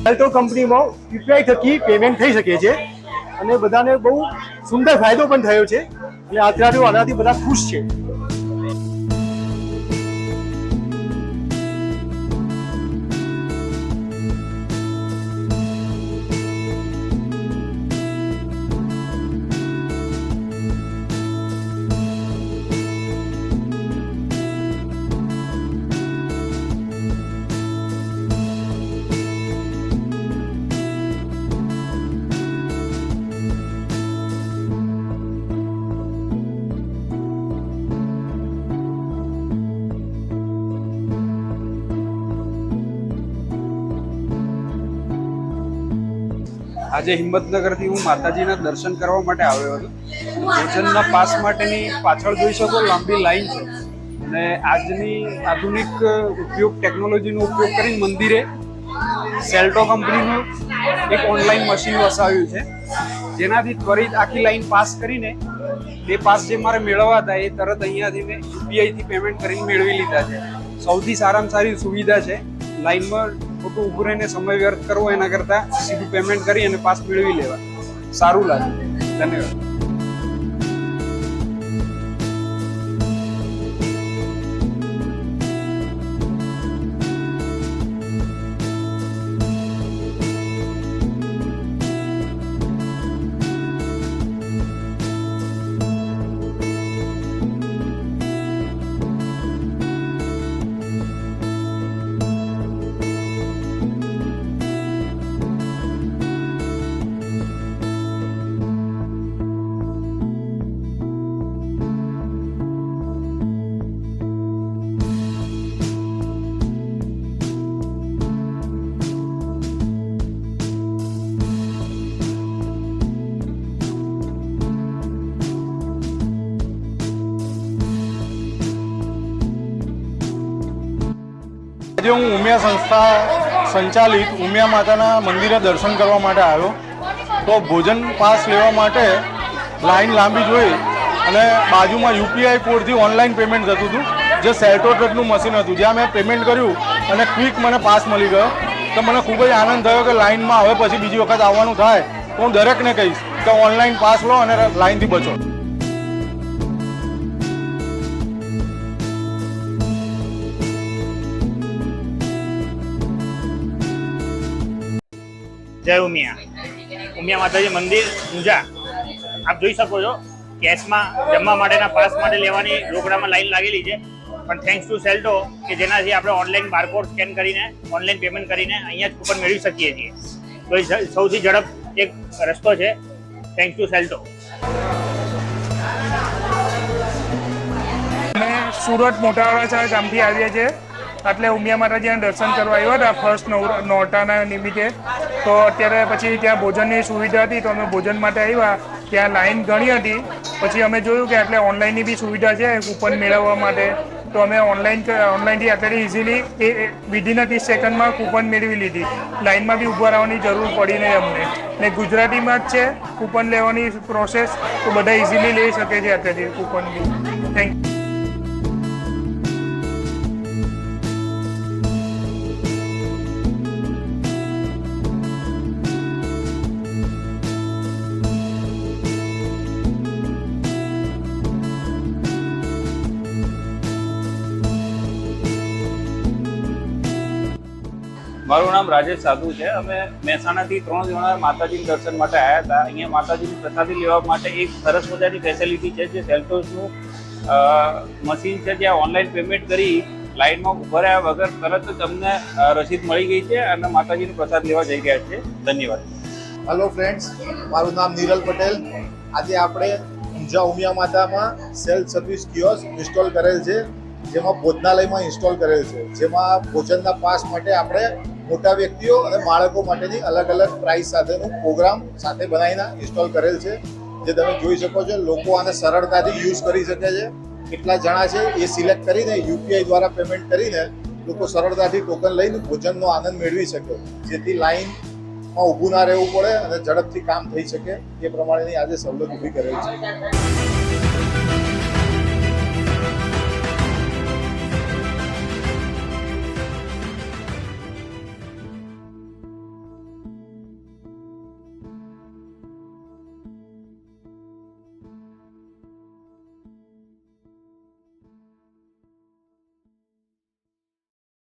સેલ્ટો કંપનીમાં યુપીઆઈ થકી પેમેન્ટ થઈ શકે છે અને બધાને બહુ સુંદર ફાયદો પણ થયો છે અને અત્યારે આનાથી બધા ખુશ છે. આજે હિંમતનગરથી હું માતાજીના દર્શન કરવા માટે આવ્યો હતો. ભોજનના પાસ માટેની પાછળ જોઈ શકો લાંબી લાઈન છે અને આજની આધુનિક ટેકનોલોજીનો ઉપયોગ કરીને મંદિરે સેલ્ટો કંપનીનું એક ઓનલાઈન મશીન વસાવ્યું છે, જેનાથી ત્વરિત આખી લાઈન પાસ કરીને એ પાસ જે મારે મેળવવા હતા એ તરત અહીંયાથી મેં યુપીઆઈથી પેમેન્ટ કરીને મેળવી લીધા છે. સૌથી સારામાં સારી સુવિધા છે. લાઈનમાં ખોટું ઊભું રહીને સમય વ્યર્થ કરવો એના કરતાં સીધું પેમેન્ટ કરી અને પાસ મેળવી લેવા. સારું લાગે. ધન્યવાદ. આજે હું ઉમિયા સંસ્થા સંચાલિત ઉમિયા માતાના મંદિરે દર્શન કરવા માટે આવ્યો. તો ભોજન પાસ લેવા માટે લાઈન લાંબી જોઈ અને બાજુમાં યુપીઆઈ કોડથી ઓનલાઈન પેમેન્ટ થતું હતું, જે સેલ્ટો ટ્રકનું મશીન હતું, જ્યાં મેં પેમેન્ટ કર્યું અને ક્વિક મને પાસ મળી ગયો. તો મને ખૂબ જ આનંદ થયો કે લાઈનમાં હવે પછી બીજી વખત આવવાનું થાય તો હું દરેકને કહીશ કે ઓનલાઈન પાસ લો અને લાઈનથી બચો. જય ઉમિયા માતાજી મંદિર ઊંઝા. આપ જોઈ શકો છો કેશમાં જમવા માટેના પાસ માટે લેવાની રોકડામાં લાઈન લાગેલી છે, પણ થેન્ક્સ ટુ સેલ્ટો કે જેનાથી આપણે ઓનલાઈન બારકોડ સ્કેન કરીને ઓનલાઈન પેમેન્ટ કરીને અહીંયા જ કૂપન મેળવી શકીએ છીએ. તો એ સૌથી ઝડપ એક રસ્તો છે. થેન્ક્સ ટુ સેલ્ટો. અમે સુરત મોટા વરાછા ગામથી આવીએ છીએ, એટલે ઉમિયા માતાજીના દર્શન કરવા આવ્યા હતા ફર્સ્ટ નોરતાના નિમિત્તે. તો અત્યારે પછી ત્યાં ભોજનની સુવિધા હતી તો અમે ભોજન માટે આવ્યા. ત્યાં લાઈન ઘણી હતી. પછી અમે જોયું કે એટલે ઓનલાઈનની બી સુવિધા છે કૂપન મેળવવા માટે. તો અમે ઓનલાઈનથી અત્યારે ઇઝીલી વિધિન 30 સેકન્ડમાં કૂપન મેળવી લીધી. લાઈનમાં બી ઊભા રહેવાની જરૂર પડી નહીં અમને. ને ગુજરાતીમાં જ છે કૂપન લેવાની પ્રોસેસ, તો બધા ઇઝીલી લઈ શકે છે અત્યારથી કૂપન બી. Thank you. મારું નામ રાજેશ સાધુ છે. અમે મહેસાણાથી 3 જણા માતાજીના દર્શન માટે આવ્યા હતા. અહીંયા માતાજીની પ્રસાદી લેવા માટે એક સરસ મજાની ફેસિલિટી છે, જે સેલ્ટોસનું મશીન છે, જ્યાં ઓનલાઈન પેમેન્ટ કરી લાઈનમાં ઉભા રહ્યા વગર તરત જ તમને રસીદ મળી ગઈ છે અને માતાજીનો પ્રસાદ લેવા જઈ રહ્યા છે. ધન્યવાદ. હેલો ફ્રેન્ડ્સ, મારું નામ નિરલ પટેલ. આજે આપણે ઊંઝા ઉમિયા માતામાં સેલ્ફ સર્વિસ કિયોસ્ક ઇન્સ્ટોલ કરેલ છે, જેમાં ભોજનાલયમાં ઇન્સ્ટોલ કરેલ છે, જેમાં ભોજનના પાસ માટે આપણે મોટા વ્યક્તિઓ અને બાળકો માટેની અલગ અલગ પ્રાઇસ સાથેનું પ્રોગ્રામ સાથે બનાવીને ઇન્સ્ટોલ કરેલ છે, જે તમે જોઈ શકો છો. લોકો આને સરળતાથી યુઝ કરી શકે છે. કેટલા જણા છે એ સિલેક્ટ કરીને યુપીઆઈ દ્વારા પેમેન્ટ કરીને લોકો સરળતાથી ટોકન લઈને ભોજનનો આનંદ મેળવી શકે, જેથી લાઈનમાં ઊભું ના રહેવું પડે અને ઝડપથી કામ થઈ શકે. એ પ્રમાણેની આજે સવલત ઊભી કરેલ છે.